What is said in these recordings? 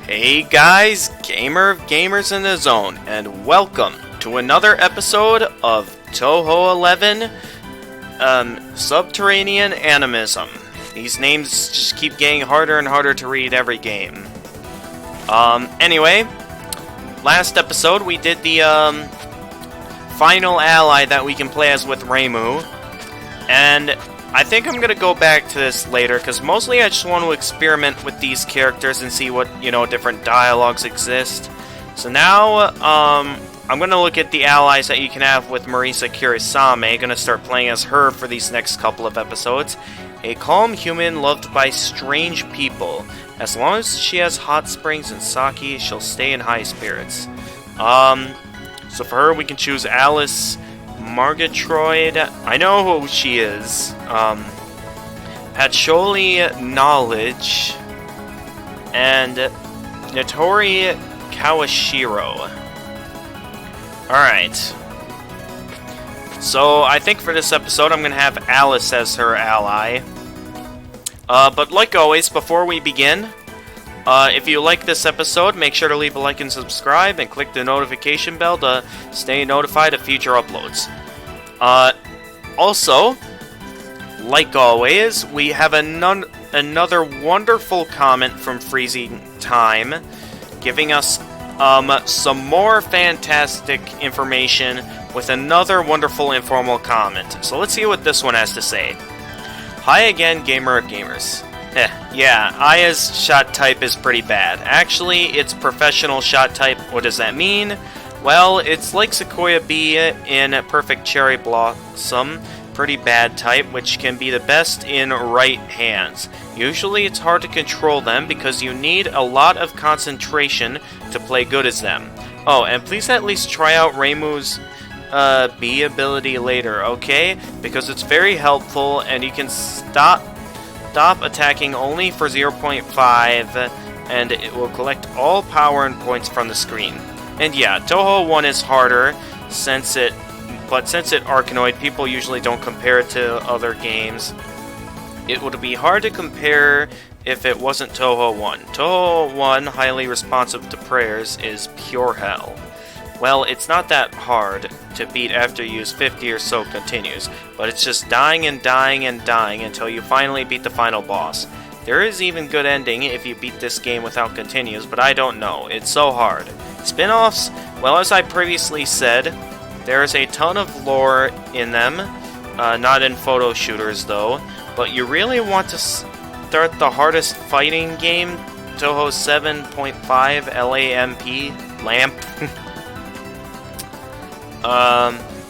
Hey guys, Gamer of Gamers in the Zone, and welcome to another episode of Touhou 11, Subterranean Animism. These names just keep getting harder and harder to read every game. Anyway, last episode we did the, final ally that we can play as with Reimu, and I think I'm gonna go back to this later, because mostly I just want to experiment with these characters and see what, different dialogues exist. So now, I'm gonna look at the allies that you can have with Marisa Kurisame. Gonna start playing as her for these next couple of episodes. A calm human loved by strange people. As long as she has hot springs and sake, she'll stay in high spirits. So for her, we can choose Alice Margatroyd. I know who she is. Patchouli Knowledge and Notori Kawashiro. Alright. So I think for this episode I'm gonna have Alice as her ally. But like always, before we begin, if you like this episode, make sure to leave a like and subscribe, and click the notification bell to stay notified of future uploads. Also, like always, we have another wonderful comment from Freezing Time, giving us some more fantastic information with another wonderful informal comment. So let's see what this one has to say. Hi again, Gamer of Gamers. Yeah, Aya's shot type is pretty bad. Actually, it's professional shot type. What does that mean? Well, it's like Sequoia Bee in Perfect Cherry Blossom. Pretty bad type, which can be the best in right hands. Usually it's hard to control them because you need a lot of concentration to play good as them. Oh, and please at least try out Reimu's Bee ability later, okay? Because it's very helpful, and you can stop attacking only for 0.5, and it will collect all power and points from the screen. And yeah, Touhou 1 is harder, since it Arkanoid, people usually don't compare it to other games. It would be hard to compare if it wasn't Touhou 1. Touhou 1, highly responsive to prayers, is pure hell. Well, it's not that hard to beat after you use 50 or so continues, but it's just dying and dying and dying until you finally beat the final boss. There is even good ending if you beat this game without continues, but I don't know. It's so hard. Spin-offs? Well, as I previously said, there is a ton of lore in them, not in photo shooters though, but you really want to start the hardest fighting game, Touhou 7.5 LAMP,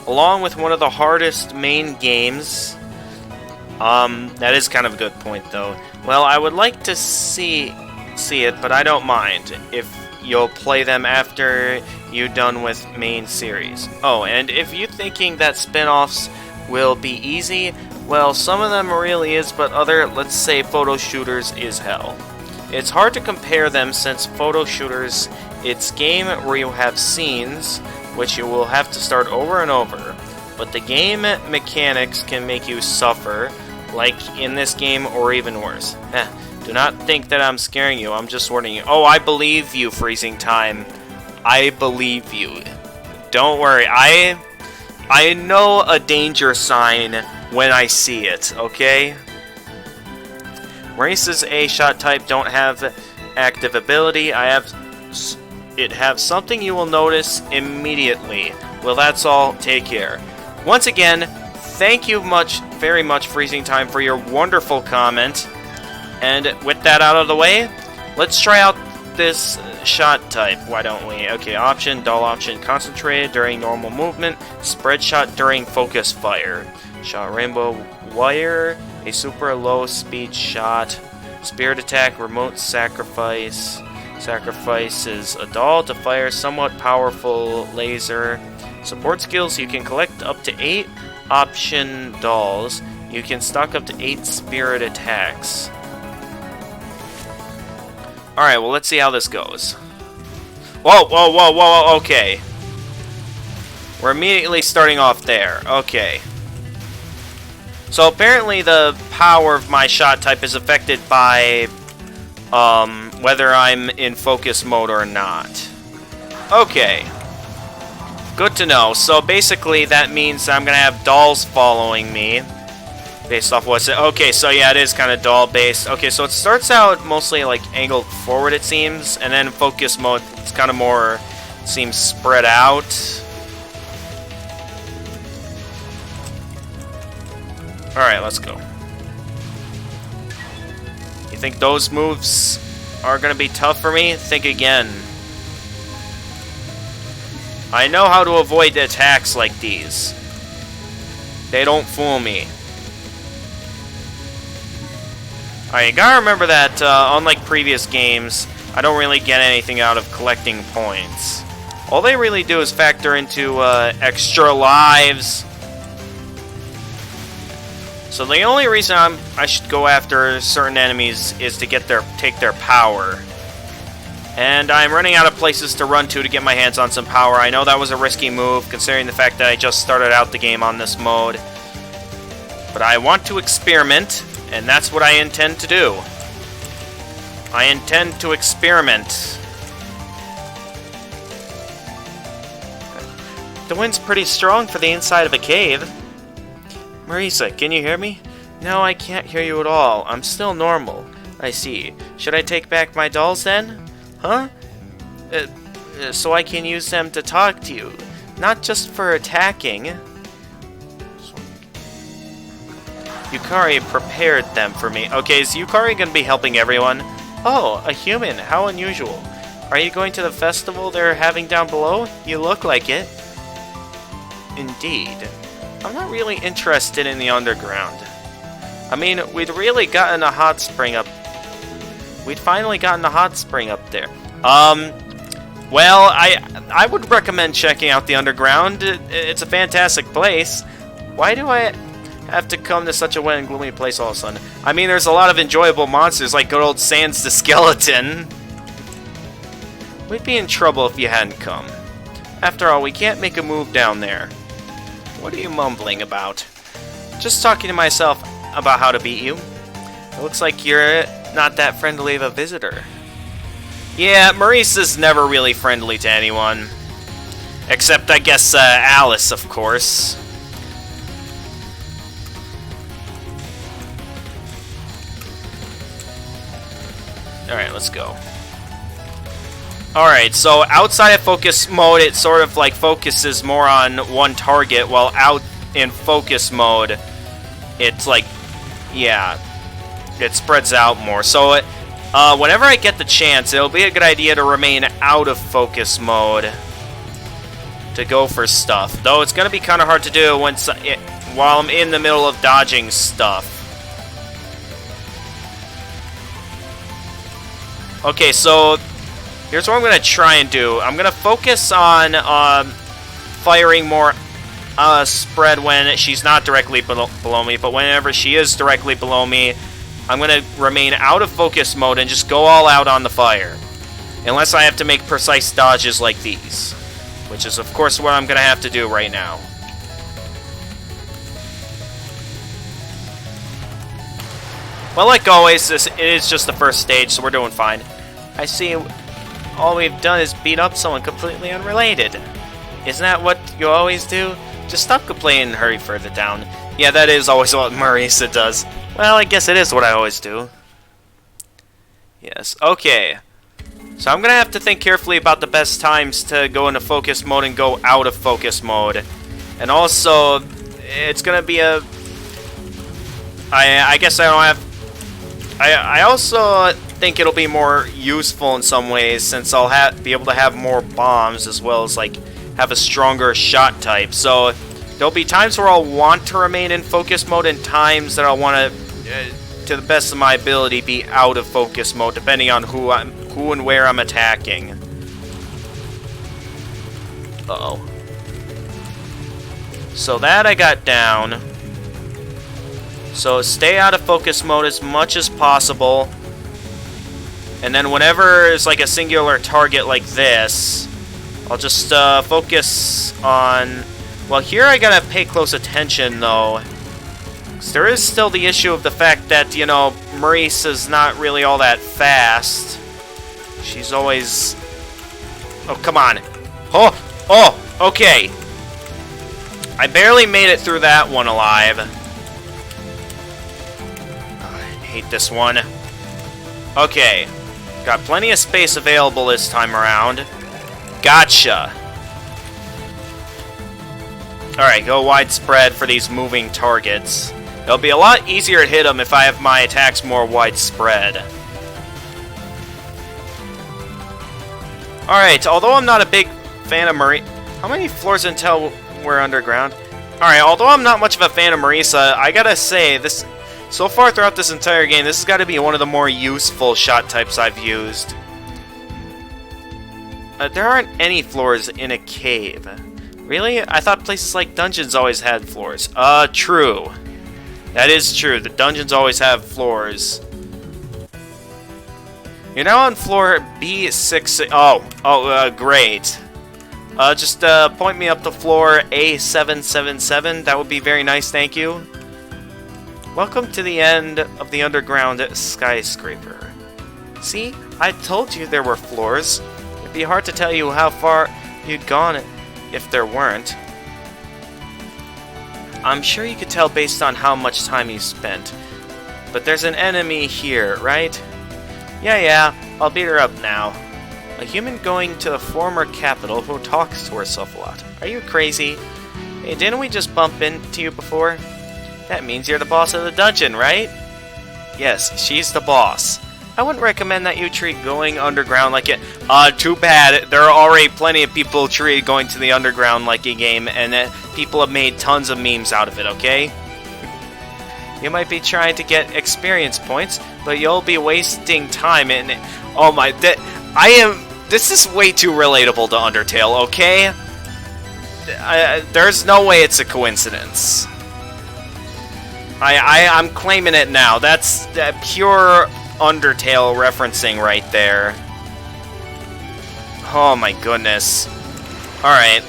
along with one of the hardest main games. That is kind of a good point though. Well, I would like to see it, but I don't mind if you'll play them after you're done with main series. Oh, and if you're thinking that spin-offs will be easy, well, some of them really is, but other, let's say, photo shooters is hell. It's hard to compare them since photo shooters, it's game where you have scenes, which you will have to start over and over, but the game mechanics can make you suffer, like in this game, or even worse. Do not think that I'm scaring you, I'm just warning you. Oh, I believe you, Freezing Time. I believe you. Don't worry, I know a danger sign when I see it, okay? Marisa's A-shot type don't have active ability. It have something you will notice immediately. Well, that's all. Take care. Once again, thank you very much, Freezing Time, for your wonderful comment. And with that out of the way, let's try out this shot type, why don't we? Okay, option, dull option, concentrated during normal movement, spread shot during focus fire, shot rainbow wire, a super low speed shot, spirit attack, remote sacrifice. Sacrifice is a doll to fire somewhat powerful laser. Support skills, you can collect up to 8 option dolls. You can stock up to 8 spirit attacks. Alright, well, let's see how this goes. Whoa, okay. We're immediately starting off there. Okay. So apparently the power of my shot type is affected by whether I'm in focus mode or not. Okay. Good to know. So basically that means I'm gonna have dolls following me. Based off what's it. Okay, so yeah, it is kind of doll based. Okay, so it starts out mostly like angled forward, it seems, and then focus mode, it's kind of more, seems spread out. Alright, let's go. You think those moves are gonna be tough for me? Think again. I know how to avoid attacks like these. They don't fool me. Alright, you gotta remember that, unlike previous games, I don't really get anything out of collecting points. All they really do is factor into, extra lives. So the only reason I should go after certain enemies is to take their power. And I'm running out of places to run to get my hands on some power. I know that was a risky move, considering the fact that I just started out the game on this mode. But I want to experiment, and that's what I intend to do. I intend to experiment. The wind's pretty strong for the inside of a cave. Marisa, can you hear me? No, I can't hear you at all. I'm still normal. I see. Should I take back my dolls then? Huh? So I can use them to talk to you, not just for attacking. Yukari prepared them for me. Okay, is Yukari gonna be helping everyone? Oh, a human. How unusual. Are you going to the festival they're having down below? You look like it. Indeed. I'm not really interested in the underground. I mean, we'd really gotten a hot spring up. We'd finally gotten a hot spring up there. Well, I would recommend checking out the underground. It's a fantastic place. Why do I have to come to such a wet and gloomy place all of a sudden? I mean, there's a lot of enjoyable monsters, like good old Sans the Skeleton. We'd be in trouble if you hadn't come. After all, we can't make a move down there. What are you mumbling about? Just talking to myself about how to beat you. It looks like you're not that friendly of a visitor. Yeah, Marisa's never really friendly to anyone. Except, I guess, Alice, of course. Alright, let's go. Alright, so outside of focus mode, it sort of like focuses more on one target, while out in focus mode, it's like, yeah, it spreads out more. So, whenever I get the chance, it'll be a good idea to remain out of focus mode to go for stuff. Though it's going to be kind of hard to do while I'm in the middle of dodging stuff. Okay, so here's what I'm going to try and do. I'm going to focus on firing more spread when she's not directly below me, but whenever she is directly below me, I'm going to remain out of focus mode and just go all out on the fire. Unless I have to make precise dodges like these. Which is, of course, what I'm going to have to do right now. Well, like always, it is just the first stage, so we're doing fine. I see all we've done is beat up someone completely unrelated. Isn't that what you always do? Just stop complaining and hurry further down. Yeah, that is always what Marisa does. Well, I guess it is what I always do. Yes, okay. So I'm going to have to think carefully about the best times to go into focus mode and go out of focus mode. And also, it's going to be a... I guess I don't have... I also think it'll be more useful in some ways, since I'll be able to have more bombs, as well as, like, have a stronger shot type. So there'll be times where I'll want to remain in focus mode, and times that I'll want to the best of my ability, be out of focus mode, depending on who and where I'm attacking. Uh-oh. So that I got down. So stay out of focus mode as much as possible. And then whenever it's like a singular target like this, I'll just focus on... Well, here I gotta pay close attention, though. 'Cause there is still the issue of the fact that, you know, Marisa's not really all that fast. She's always... Oh, come on. Oh, okay. I barely made it through that one alive. I hate this one. Okay. Got plenty of space available this time around. Gotcha. Alright, go widespread for these moving targets. It'll be a lot easier to hit them if I have my attacks more widespread. Alright, although I'm not a big fan of How many floors until we're underground? Alright, although I'm not much of a fan of Marisa, I gotta say, this... So far throughout this entire game, this has got to be one of the more useful shot types I've used. There aren't any floors in a cave. Really? I thought places like dungeons always had floors. True. That is true. The dungeons always have floors. You're now on floor B6... great. Just point me up to floor A777. That would be very nice, thank you. Welcome to the end of the underground skyscraper. See? I told you there were floors. It'd be hard to tell you how far you'd gone if there weren't. I'm sure you could tell based on how much time you spent. But there's an enemy here, right? Yeah, I'll beat her up now. A human going to the former capital who talks to herself a lot. Are you crazy? Hey, didn't we just bump into you before? That means you're the boss of the dungeon, right? Yes, she's the boss. I wouldn't recommend that you treat going underground like it. Too bad. There are already plenty of people treat going to the underground like a game, and people have made tons of memes out of it, okay? You might be trying to get experience points, but you'll be wasting time in... Oh my... This is way too relatable to Undertale, okay? There's no way it's a coincidence. I'm claiming it now. That's pure Undertale referencing right there. Oh my goodness. Alright.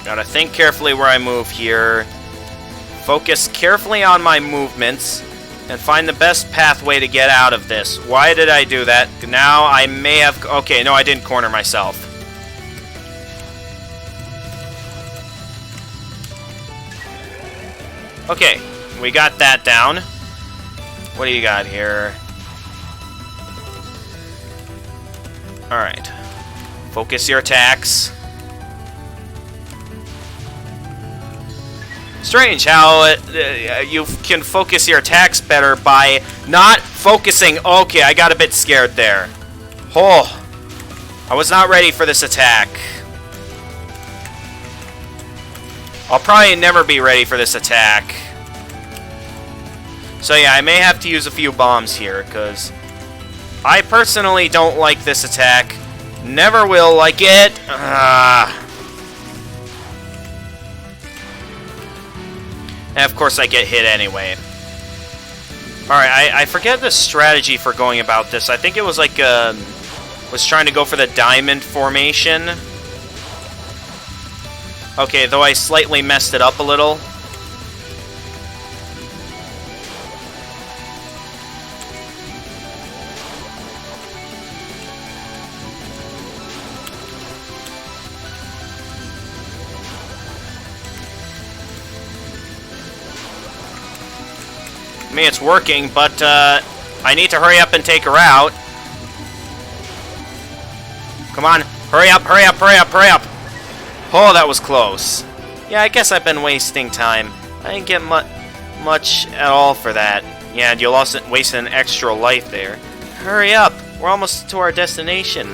Gotta think carefully where I move here. Focus carefully on my movements. And find the best pathway to get out of this. Why did I do that? Now I may have... Okay, no, I didn't corner myself. Okay, we got that down. What do you got here? Alright. Focus your attacks. Strange how you can focus your attacks better by not focusing. Okay, I got a bit scared there. Oh, I was not ready for this attack. I'll probably never be ready for this attack. So yeah, I may have to use a few bombs here, because I personally don't like this attack. Never will like it. And of course I get hit anyway. Alright, I forget the strategy for going about this. I think it was like, was trying to go for the diamond formation. Okay, though I slightly messed it up a little. I mean, it's working, but I need to hurry up and take her out. Come on, hurry up, hurry up, hurry up, hurry up. Oh, that was close. Yeah, I guess I've been wasting time. I didn't get much at all for that. Yeah, and you wasted an extra life there. Hurry up, we're almost to our destination.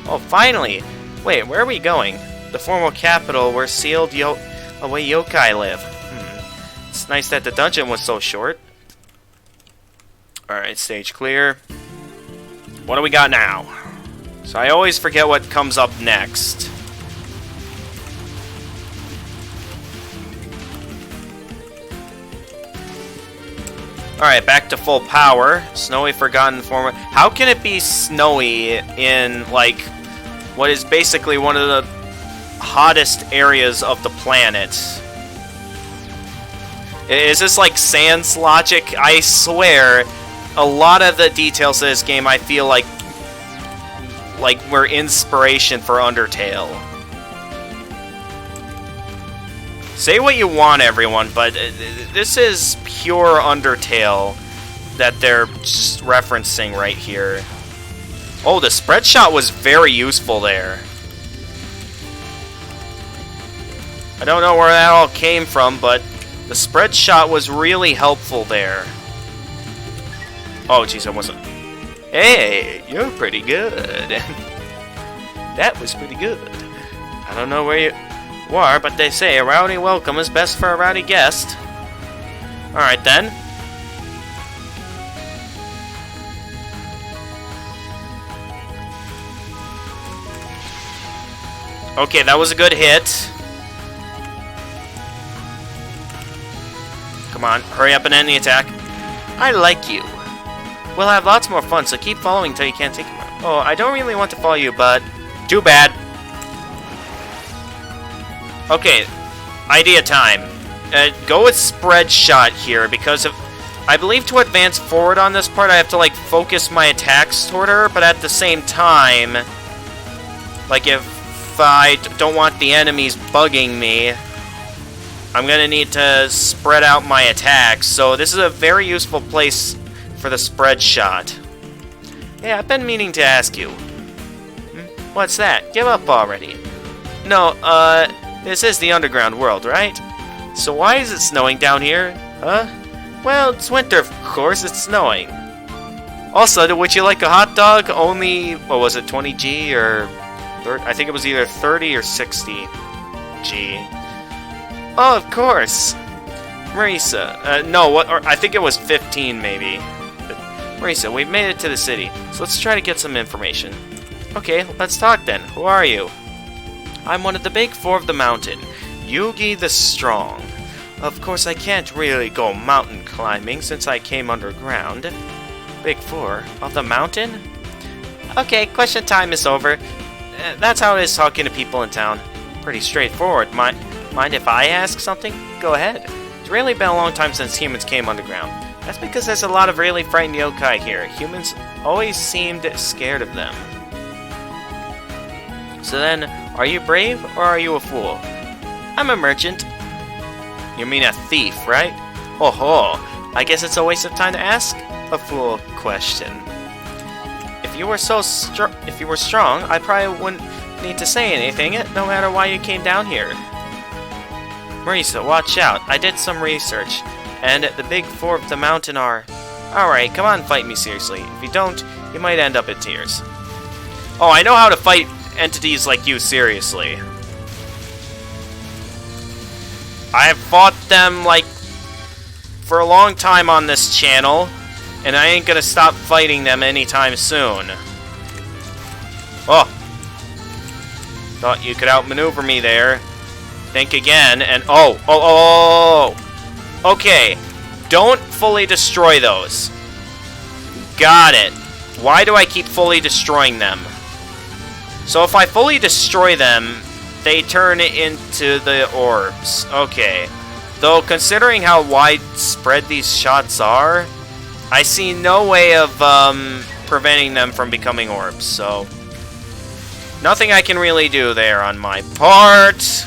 Oh, finally. Wait, where are we going? The former capital where sealed away yokai live. It's nice that the dungeon was so short. Alright, stage clear. What do we got now? So I always forget what comes up next. Alright, back to full power. Snowy Forgotten Former. How can it be snowy in, like, what is basically one of the hottest areas of the planet? Is this like Sans logic? I swear, a lot of the details of this game I feel like were inspiration for Undertale. Say what you want, everyone, but this is pure Undertale that they're just referencing right here. Oh, the spread shot was very useful there. I don't know where that all came from, but the spread shot was really helpful there. Oh, jeez, I wasn't... Hey, you're pretty good. That was pretty good. I don't know where you are, but they say a rowdy welcome is best for a rowdy guest. Alright then. Okay, that was a good hit. Come on, hurry up and end the attack. I like you. We'll have lots more fun, so keep following till you can't take it more. Oh, I don't really want to follow you, but... Too bad. Okay, idea time. Go with spread shot here, because of... I believe to advance forward on this part, I have to, like, focus my attacks toward her, but at the same time... Like, if I don't want the enemies bugging me, I'm gonna need to spread out my attacks, so this is a very useful place for the spread shot. Yeah, I've been meaning to ask you. What's that? Give up already. No, this is the underground world, right? So why is it snowing down here? Huh? Well, it's winter, of course, it's snowing. Also, would you like a hot dog? Only, what was it, 20G or... I think it was either 30 or 60G. Oh, of course. Marisa. No, what? Or I think it was 15, maybe. But, Marisa, we've made it to the city, so let's try to get some information. Okay, let's talk then. Who are you? I'm one of the big four of the mountain, Yugi the Strong. Of course, I can't really go mountain climbing since I came underground. Big four of the mountain? Okay, question time is over. That's how it is talking to people in town. Pretty straightforward. Mind if I ask something? Go ahead. It's really been a long time since humans came underground. That's because there's a lot of really frightened yokai here. Humans always seemed scared of them. So then, are you brave or are you a fool? I'm a merchant. You mean a thief, right? Oh ho! I guess it's a waste of time to ask a fool question. If you were strong, I probably wouldn't need to say anything, no matter why you came down here. Marisa, watch out. I did some research, and the big four of the mountain are... Alright, come on, fight me seriously. If you don't, you might end up in tears. Oh, I know how to fight entities like you seriously. I have fought them, like, for a long time on this channel, and I ain't gonna stop fighting them anytime soon. Oh! Thought you could outmaneuver me there. Think again, and oh! Okay, don't fully destroy those. Got it. Why do I keep fully destroying them? So if I fully destroy them, they turn into the orbs. Okay. Though, considering how widespread these shots are, I see no way of preventing them from becoming orbs, so... Nothing I can really do there on my part.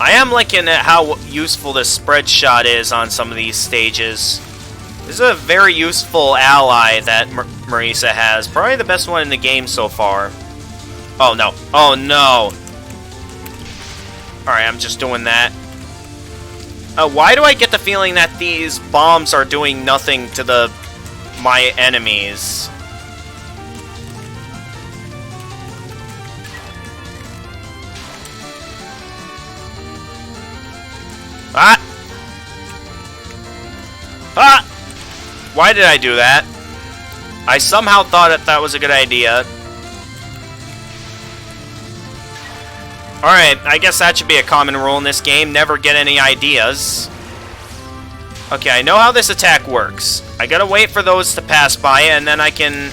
I am looking at how useful this spread shot is on some of these stages. This is a very useful ally that Marisa has. Probably the best one in the game so far. Oh no. Oh no. Alright, I'm just doing that. Why do I get the feeling that these bombs are doing nothing to my enemies? Ah! Ah! Why did I do that? I somehow thought that was a good idea. Alright, I guess that should be a common rule in this game. Never get any ideas. Okay, I know how this attack works. I gotta wait for those to pass by, and then I can...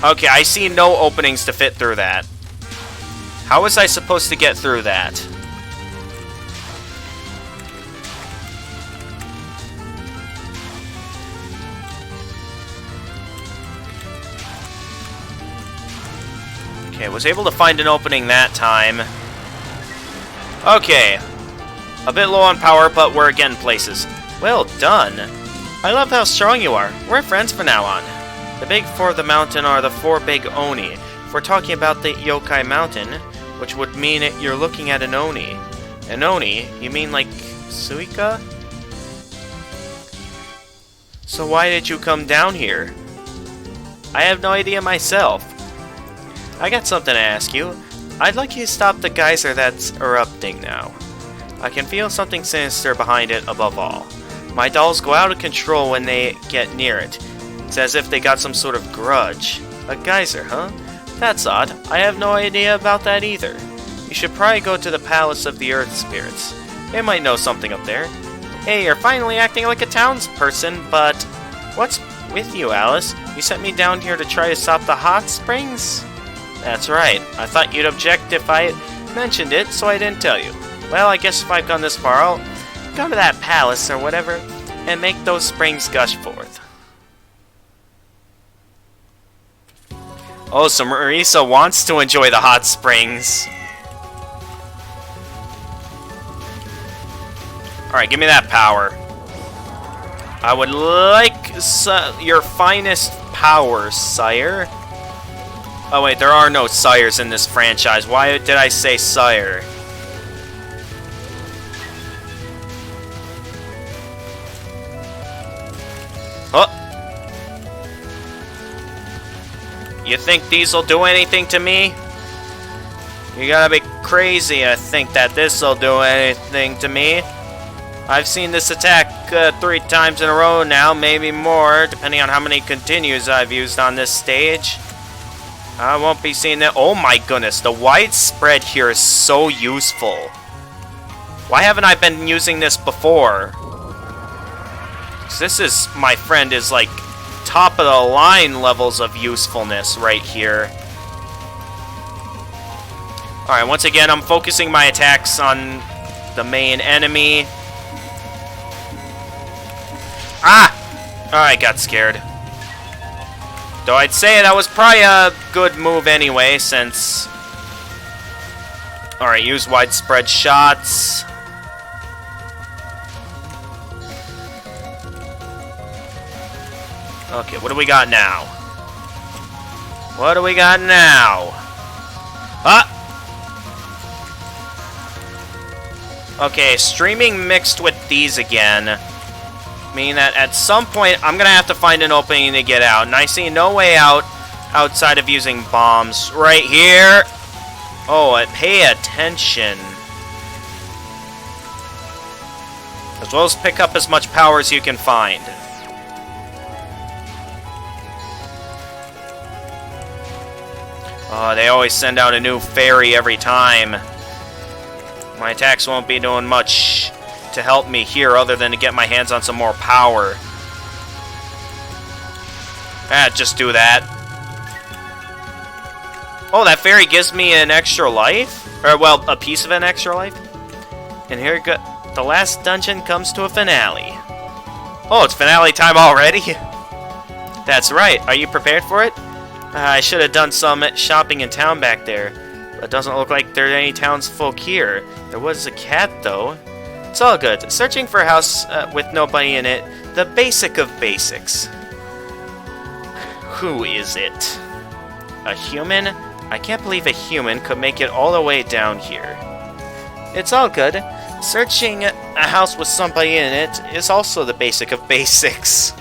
Okay, I see no openings to fit through that. How was I supposed to get through that? Okay, was able to find an opening that time. Okay. A bit low on power, but we're again places. Well done. I love how strong you are. We're friends from now on. The big four of the mountain are the four big Oni. If we're talking about the Yokai Mountain, which would mean you're looking at an Oni. An Oni? You mean like Suika? So why did you come down here? I have no idea myself. I got something to ask you. I'd like you to stop the geyser that's erupting now. I can feel something sinister behind it above all. My dolls go out of control when they get near it. It's as if they got some sort of grudge. A geyser, huh? That's odd. I have no idea about that either. You should probably go to the Palace of the Earth Spirits. They might know something up there. Hey, you're finally acting like a townsperson, but... What's with you, Alice? You sent me down here to try to stop the hot springs? That's right. I thought you'd object if I mentioned it, so I didn't tell you. Well, I guess if I've gone this far, I'll go to that palace or whatever and make those springs gush forth. Oh, so Marisa wants to enjoy the hot springs. Alright, give me that power. I would like your finest powers, sire. Oh wait, there are no sires in this franchise. Why did I say sire? Oh! You think these will do anything to me? You gotta be crazy to think that this will do anything to me. I've seen this attack 3 times in a row now, maybe more, depending on how many continues I've used on this stage. I won't be seeing that. Oh my goodness, the widespread here is so useful. Why haven't I been using this before? This is, my friend, is like top of the line levels of usefulness right here. Alright, once again, I'm focusing my attacks on the main enemy. Ah! Alright, got scared. Though I'd say that was probably a good move anyway, since... Alright, use widespread shots. Okay, what do we got now? What do we got now? Ah! Okay, streaming mixed with these again. Meaning that at some point, I'm going to have to find an opening to get out. And I see no way out outside of using bombs. Right here. Oh, pay attention. As well as pick up as much power as you can find. Oh, they always send out a new fairy every time. My attacks won't be doing much to help me here other than to get my hands on some more power. Just do that. Oh, that fairy gives me an extra life? Or, well, a piece of an extra life? And here the last dungeon comes to a finale. Oh, it's finale time already? That's right. Are you prepared for it? I should have done some shopping in town back there. But it doesn't look like there are any townsfolk here. There was a cat, though. It's all good. Searching for a house with nobody in it. The basic of basics. Who is it? A human? I can't believe a human could make it all the way down here. It's all good. Searching a house with somebody in it is also the basic of basics.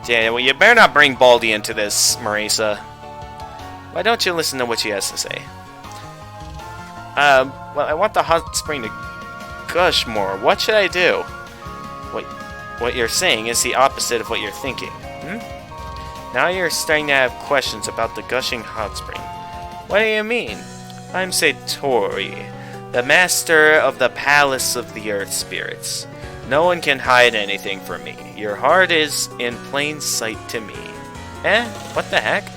Yeah, well, you better not bring Baldi into this, Marisa. Why don't you listen to what she has to say? Well, I want the hot spring to gush more. What should I do? What you're saying is the opposite of what you're thinking. Now you're starting to have questions about the gushing hot spring. What do you mean? I'm Satori, the master of the Palace of the Earth Spirits. No one can hide anything from me. Your heart is in plain sight to me. What the heck?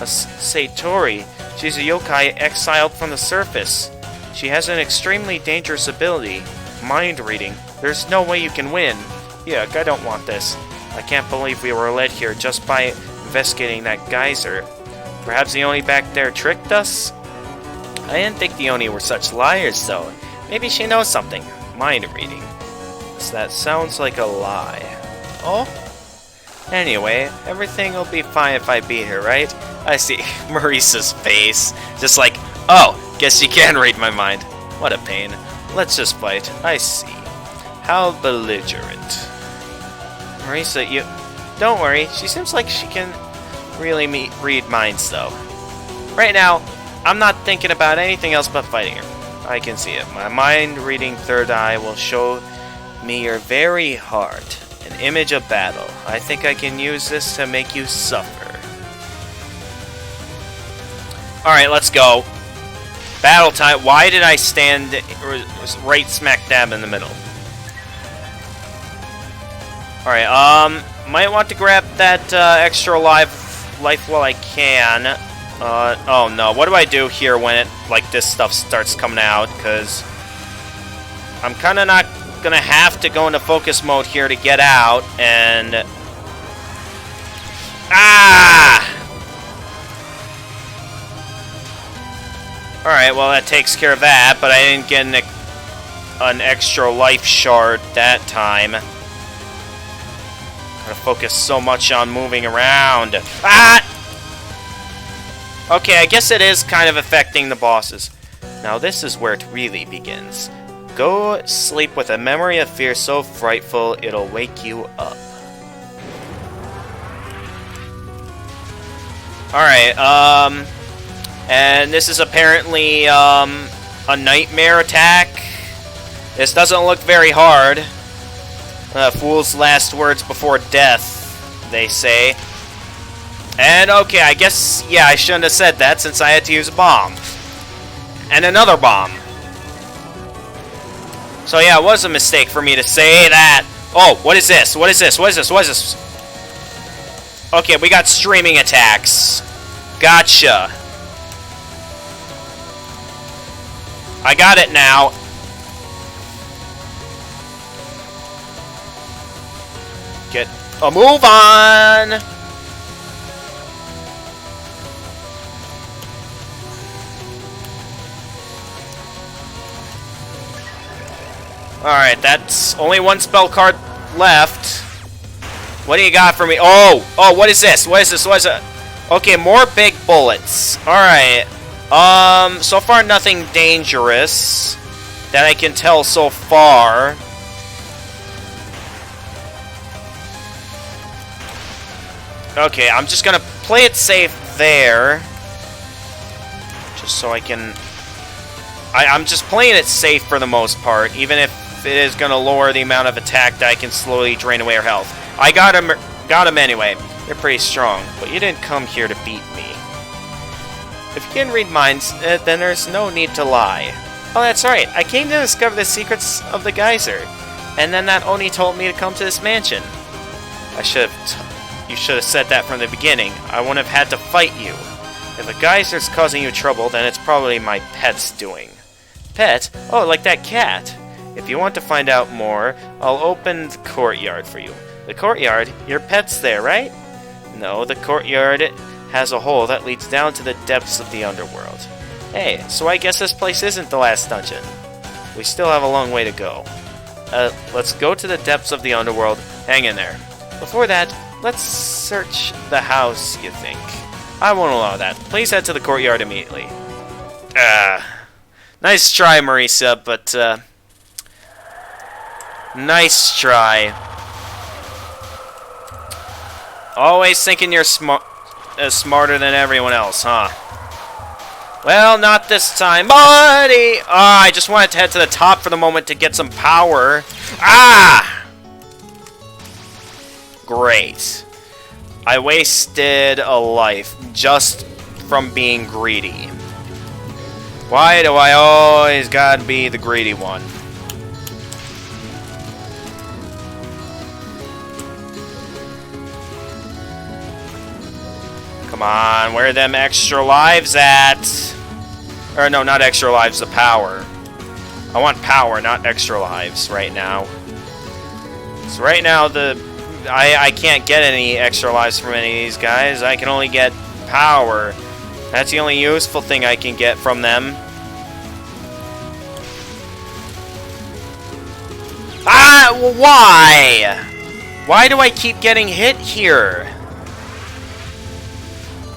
A Satori? She's a yokai exiled from the surface. She has an extremely dangerous ability, mind reading. There's no way you can win. Yuck, I don't want this. I can't believe we were led here just by investigating that geyser. Perhaps the Oni back there tricked us? I didn't think the Oni were such liars, though. Maybe she knows something. Mind reading. So that sounds like a lie. Oh? Anyway, everything will be fine if I beat her, right? I see Marisa's face. Just like, oh, guess she can read my mind. What a pain. Let's just fight. I see. How belligerent. Marisa, you... Don't worry. She seems like she can really read minds, though. Right now, I'm not thinking about anything else but fighting her. I can see it. My mind-reading third eye will show me your very heart. An image of battle. I think I can use this to make you suffer. Alright, let's go. Battle time. Why did I stand right smack dab in the middle? Alright, might want to grab that extra life while I can. Oh no, what do I do here when it, like, this stuff starts coming out? Because I'm kind of not gonna have to go into focus mode here to get out, and... Ah! Alright, well that takes care of that, but I didn't get an extra life shard that time. Gotta focus so much on moving around. Ah! Okay, I guess it is kind of affecting the bosses. Now this is where it really begins. Go sleep with a memory of fear so frightful it'll wake you up. Alright, and this is apparently, a nightmare attack. This doesn't look very hard. Fool's last words before death, they say. And, okay, I guess, yeah, I shouldn't have said that since I had to use a bomb. And another bomb. So, yeah, it was a mistake for me to say that. Oh, what is this? What is this? What is this? What is this? Okay, we got streaming attacks. Gotcha. I got it now. Get a move on! Alright, that's only one spell card left. What do you got for me? Oh! Oh, what is this? What is this? What is it? Okay, more big bullets. Alright. So far nothing dangerous that I can tell so far. Okay, I'm just gonna play it safe there. Just so I can... I'm just playing it safe for the most part, even if it is gonna lower the amount of attack that I can slowly drain away her health. I got him anyway. You're pretty strong, but you didn't come here to beat me. If you can read minds, then there's no need to lie. Oh, that's right. I came to discover the secrets of the geyser, and then that Oni told me to come to this mansion. You should have said that from the beginning. I wouldn't have had to fight you. If a geyser's causing you trouble, then it's probably my pet's doing. Pet? Oh, like that cat. If you want to find out more, I'll open the courtyard for you. The courtyard? Your pet's there, right? No, the courtyard has a hole that leads down to the depths of the underworld. Hey, so I guess this place isn't the last dungeon. We still have a long way to go. Let's go to the depths of the underworld. Hang in there. Before that, let's search the house, you think. I won't allow that. Please head to the courtyard immediately. Nice try, Marisa, but, nice try. Always thinking you're smarter than everyone else, huh? Well, not this time, buddy! I just wanted to head to the top for the moment to get some power. Ah! Great. I wasted a life just from being greedy. Why do I always gotta be the greedy one? Come on, where are them extra lives at? Or no, not extra lives, the power. I want power, not extra lives right now. So right now, I can't get any extra lives from any of these guys. I can only get power. That's the only useful thing I can get from them. Ah, why? Why do I keep getting hit here?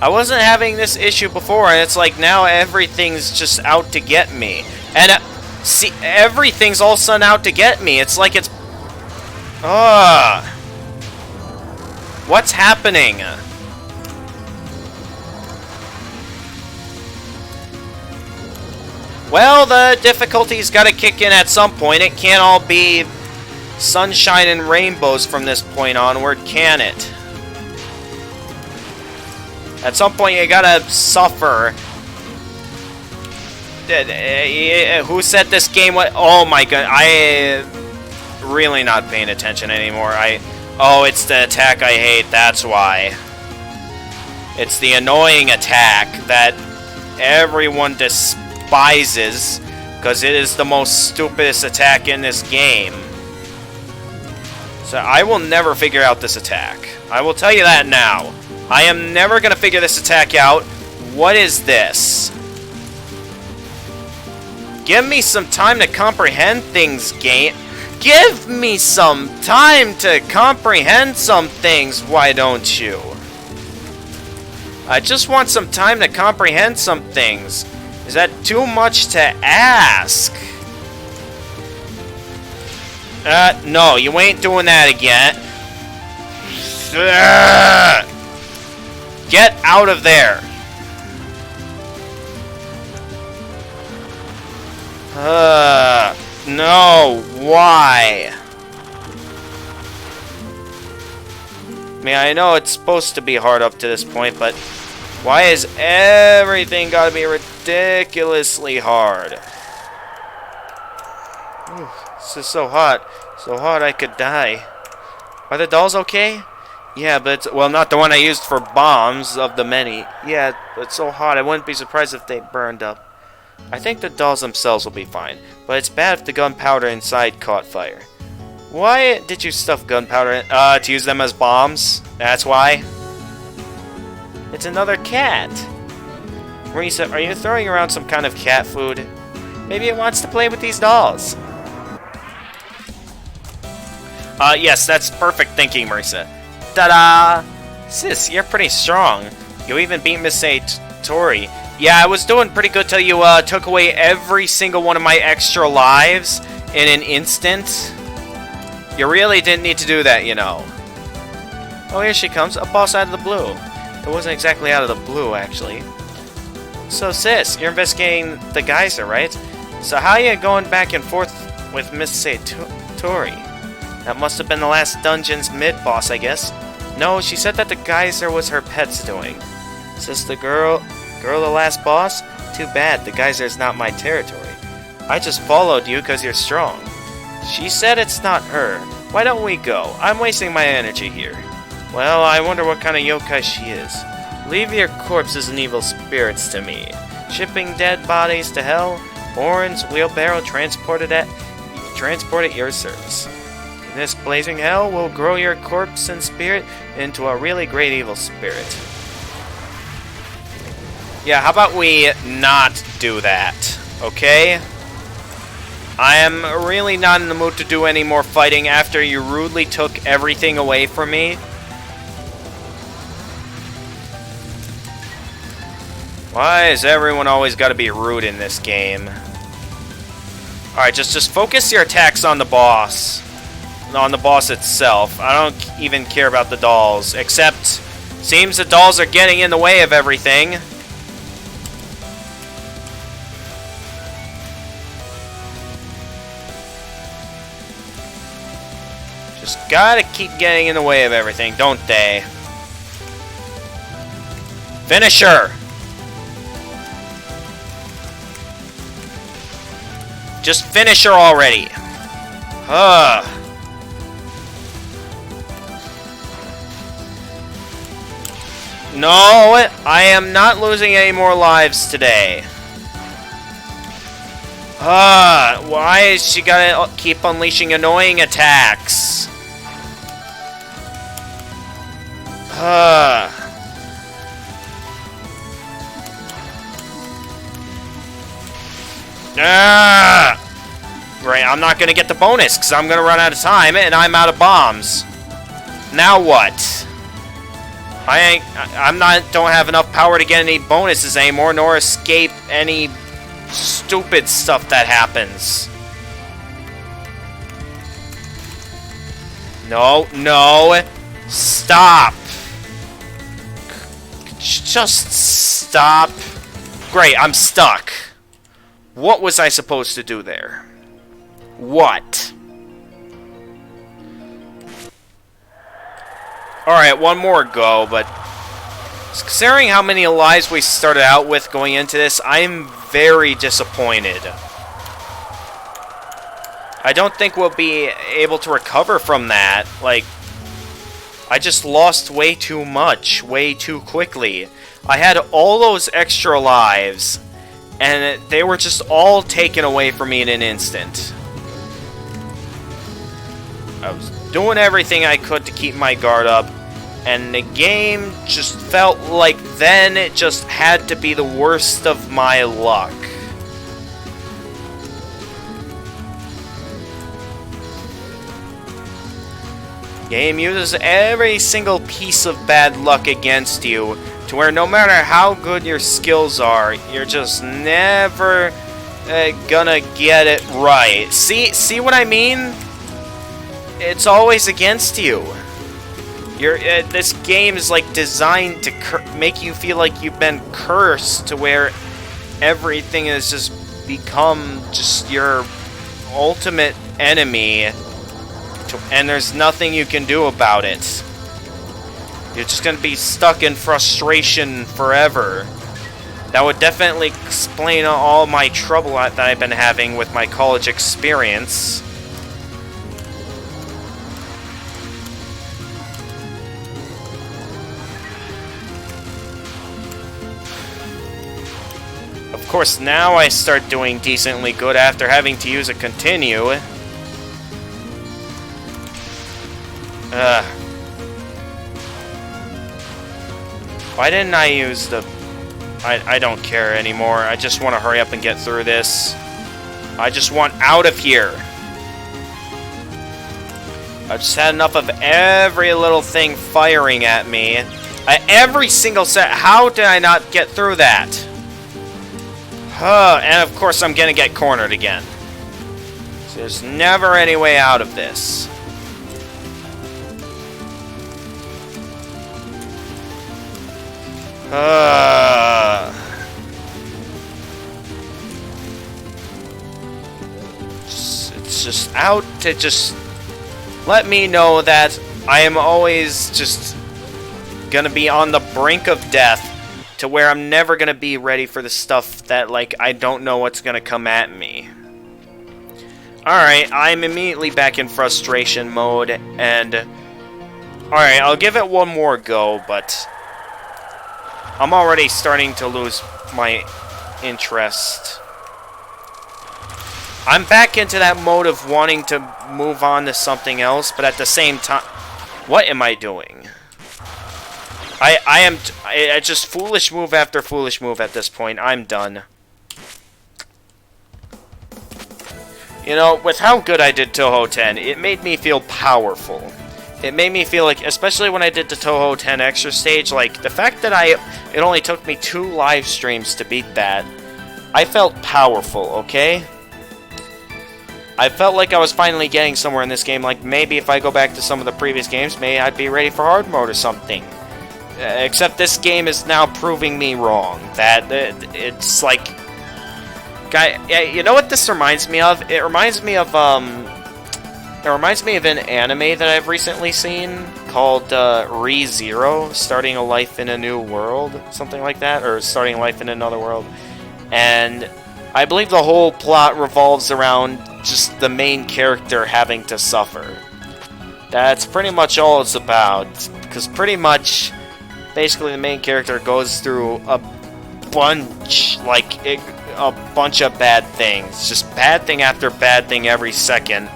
I wasn't having this issue before, and it's like now everything's just out to get me. And see, everything's all of a sudden out to get me. It's like it's... What's happening? Well, the difficulty's gotta kick in at some point. It can't all be sunshine and rainbows from this point onward, can it? At some point, you gotta suffer. Who said this game? What? Oh my god! I really not paying attention anymore. Oh, it's the attack I hate. That's why. It's the annoying attack that everyone despises because it is the most stupidest attack in this game. So I will never figure out this attack. I will tell you that now. I am never going to figure this attack out. What is this? Give me some time to comprehend things, game. Give me some time to comprehend some things, why don't you? I just want some time to comprehend some things. Is that too much to ask? No, you ain't doing that again. Get out of there! No, why? I mean, I know it's supposed to be hard up to this point, but why is everything gotta be ridiculously hard? Ooh, this is so hot. So hot I could die. Are the dolls okay? Yeah, but it's, well, not the one I used for bombs of the many. Yeah, but it's so hot, I wouldn't be surprised if they burned up. I think the dolls themselves will be fine, but it's bad if the gunpowder inside caught fire. Why did you stuff gunpowder in? To use them as bombs? That's why? It's another cat! Marisa, are you throwing around some kind of cat food? Maybe it wants to play with these dolls. Yes, that's perfect thinking, Marisa. Ta-da! Sis, you're pretty strong. You even beat Miss Tori. Yeah, I was doing pretty good till you took away every single one of my extra lives in an instant. You really didn't need to do that, you know. Oh, here she comes, a boss out of the blue. It wasn't exactly out of the blue, actually. So, sis, you're investigating the geyser, right? So how are you going back and forth with Miss Tori? That must have been the last dungeon's mid-boss, I guess. No, she said that the geyser was her pet's doing. Says the girl the last boss? Too bad, the geyser's not my territory. I just followed you because you're strong. She said it's not her. Why don't we go? I'm wasting my energy here. Well, I wonder what kind of yokai she is. Leave your corpses and evil spirits to me. Shipping dead bodies to hell? Orin's wheelbarrow transport at your service. In this blazing hell, we'll grow your corpse and spirit into a really great evil spirit. Yeah, how about we not do that, okay? I am really not in the mood to do any more fighting after you rudely took everything away from me. Why is everyone always got to be rude in this game? Alright, just focus your attacks on the boss. On the boss itself. I don't even care about the dolls. Except, seems the dolls are getting in the way of everything. Just gotta keep getting in the way of everything, don't they? Finish her! Just finish her already! Ugh. No, I am not losing any more lives today. Why is she gotta keep unleashing annoying attacks? Right, I'm not gonna get the bonus because I'm gonna run out of time and I'm out of bombs. Now what? Don't have enough power to get any bonuses anymore, nor escape any stupid stuff that happens. No, no, stop. Just stop. Great, I'm stuck. What was I supposed to do there? What? Alright, one more go, but considering how many lives we started out with going into this, I'm very disappointed. I don't think we'll be able to recover from that. Like, I just lost way too much, way too quickly. I had all those extra lives, and they were just all taken away from me in an instant. I was doing everything I could to keep my guard up, and the game just felt like then it just had to be the worst of my luck. Game uses every single piece of bad luck against you, to where no matter how good your skills are, you're just never gonna get it right. See what I mean? It's always against you. This game is like designed to make you feel like you've been cursed, to where everything has just become just your ultimate enemy, and there's nothing you can do about it. You're just gonna be stuck in frustration forever. That would definitely explain all my trouble that I've been having with my college experience. Of course, now I start doing decently good after having to use a continue. Why didn't I use the... I don't care anymore. I just want to hurry up and get through this. I just want out of here. I've just had enough of every little thing firing at me. Every single set. How did I not get through that? And of course I'm gonna get cornered again. So there's never any way out of this. It's just out to just let me know that I am always just gonna be on the brink of death, to where I'm never gonna be ready for the stuff that, like, I don't know what's gonna come at me. Alright, I'm immediately back in frustration mode, and... Alright, I'll give it one more go, but... I'm already starting to lose my interest. I'm back into that mode of wanting to move on to something else, but at the same time... What am I doing? I just foolish move after foolish move at this point. I'm done. You know, with how good I did Touhou 10, it made me feel powerful. It made me feel like, especially when I did the Touhou 10 extra stage, like, the fact that it only took me 2 live streams to beat that, I felt powerful, okay? I felt like I was finally getting somewhere in this game, like, maybe if I go back to some of the previous games, maybe I'd be ready for hard mode or something. Except this game is now proving me wrong. That it's like, you know what this reminds me of? It reminds me of an anime that I've recently seen called ReZero, Starting a Life in a New World, something like that, or Starting Life in Another World. And I believe the whole plot revolves around just the main character having to suffer. That's pretty much all it's about, because pretty much basically the main character goes through a bunch, a bunch of bad things. Just bad thing after bad thing every second.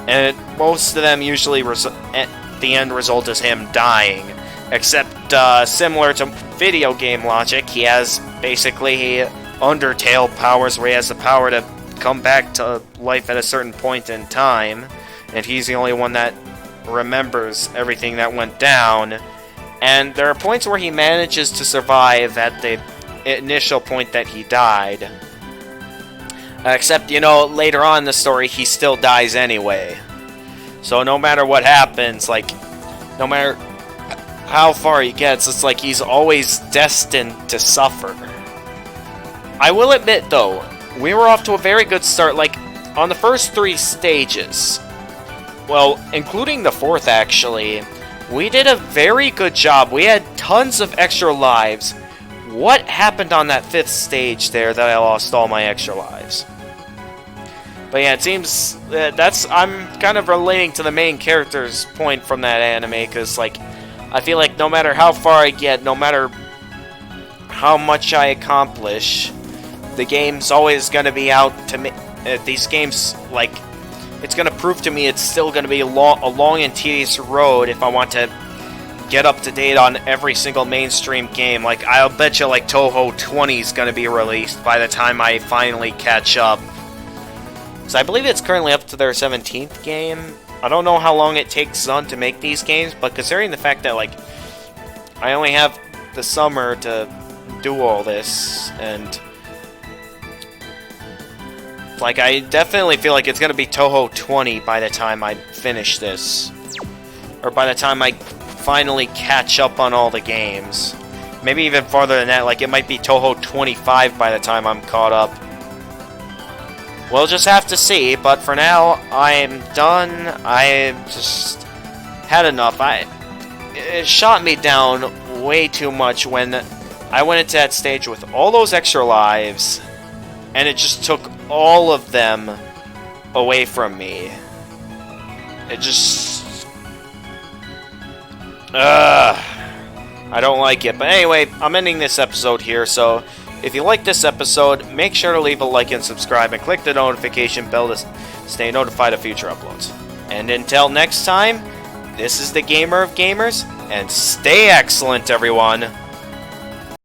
And most of them usually, the end result is him dying. Except, similar to video game logic, he has basically Undertale powers where he has the power to come back to life at a certain point in time. And he's the only one that remembers everything that went down. And there are points where he manages to survive at the initial point that he died. Except, you know, later on in the story, he still dies anyway. So no matter what happens, like, no matter how far he gets, it's like he's always destined to suffer. I will admit, though, we were off to a very good start, like, on the first 3 stages. Well, including the 4th, actually, we did a very good job. We had tons of extra lives. What happened on that 5th stage there that I lost all my extra lives? But yeah, it seems I'm kind of relating to the main character's point from that anime, because, like, I feel like no matter how far I get, no matter how much I accomplish, the game's always going to be out to me. These games, like, it's going to prove to me it's still going to be a long and tedious road if I want to get up to date on every single mainstream game. Like, I'll bet you, like, Touhou 20 is going to be released by the time I finally catch up. So I believe it's currently up to their 17th game. I don't know how long it takes Zun to make these games, but considering the fact that, like, I only have the summer to do all this, and, like, I definitely feel like it's going to be Touhou 20 by the time I finish this. Or by the time I finally catch up on all the games. Maybe even farther than that, like, it might be Touhou 25 by the time I'm caught up. We'll just have to see, but for now, I'm done. I just had enough. It shot me down way too much when I went into that stage with all those extra lives, and it just took all of them away from me. It just... I don't like it. But anyway, I'm ending this episode here, so if you like this episode, make sure to leave a like and subscribe, and click the notification bell to stay notified of future uploads. And until next time, this is the Gamer of Gamers, and stay excellent, everyone!